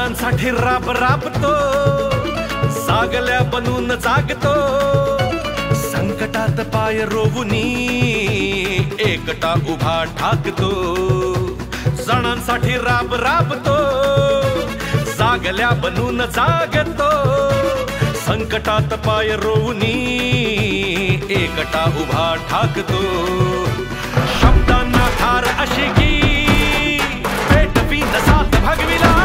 सणांसाठी राब राबतो, जागल्या बनून जागतो, संकटात पाय रोवुनी एकटा उभा ठाकतो। सणांसाठी राब राबतो, जागल्या बनून जागतो, संकटात पाय रोवुनी एकटा उभा ठाकतो। शब्दांना धार अशी की पेटवी साथ भगविला,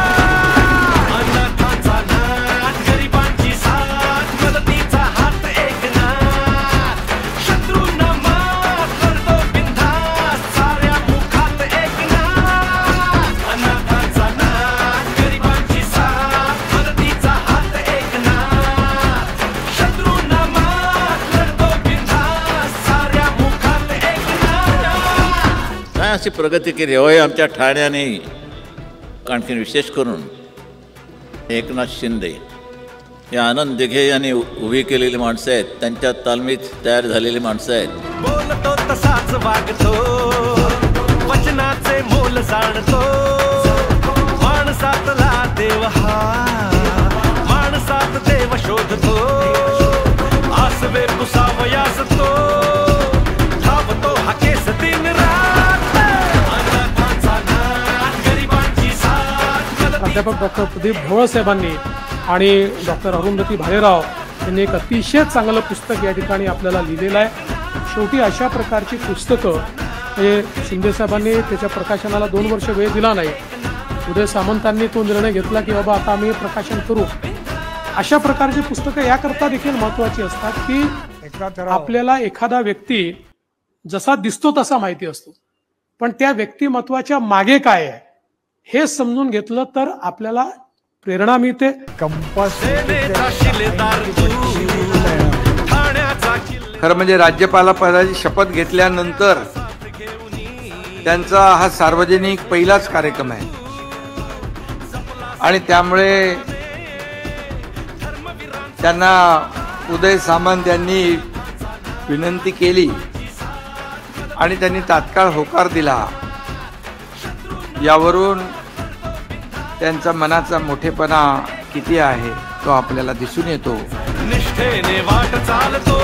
अनाथांचा नाथ, गरिबांची साथ, मदतीचा हात एकनाथ, शत्रूंना मात करतो बिनधास्त, साऱ्या मुखात एकनाथ। अनाथांचा नाथ, गरिबांची साथ, मदतीचा हात एकनाथ, शत्रूंना मात करतो बिनधास्त, साऱ्या मुखात एकनाथ। अशी प्रगती केली होय आमच्या ठाण्याने। आणखी विशेष करून एकनाथ शिंदे हे आनंद दिघे यांनी उभी केलेली माणसं आहेत, त्यांच्या तालमीत तयार झालेली माणसं आहेत। बोलतो तसाच वागतो, वचनाचे मोल जाणतो, माणसातला देव हा, माणसात देव शोधतो, आसवे पुसावयास तो धावतो हा केस दिन रात, अनाथांचा नाथ, गरिबांची साथ, प्राध्यापक डॉक्टर प्रदीप ढवळ साहेबांनी आणि डॉक्टर अरुंधती भालेराव यांनी एक अतिशय चांगलं पुस्तक या ठिकाणी आपल्याला लिहिलेलं आहे। शेवटी अशा प्रकारची पुस्तकं हे शिंदे साहेबांनी त्याच्या प्रकाशनाला 2 वर्ष वेळ दिला नाही, उदय सामंतांनी तो निर्णय घेतला की बाबा आता आम्ही प्रकाशन करू। अशा प्रकारची पुस्तकं याकरता देखील महत्त्वाची असतात की आपल्याला एखादा व्यक्ती जसा दिसतो तसा माहिती असतो, पण त्या व्यक्तिमत्वाच्या मागे काय आहे हे समजून घेतलं तर आपल्याला प्रेरणा मिळते। खरं म्हणजे राज्यपालपदाची शपथ घेतल्यानंतर त्यांचा हा सार्वजनिक पहिलाच कार्यक्रम आहे आणि त्यामुळे त्यांना उदय सामंत यांनी विनंती केली आणि त्यांनी तात्काळ होकार दिला। यावरून त्यांचा मनाचा मोठेपणा किती आहे तो आपल्याला दिसून येतो। निष्ठेने वाट चालतो,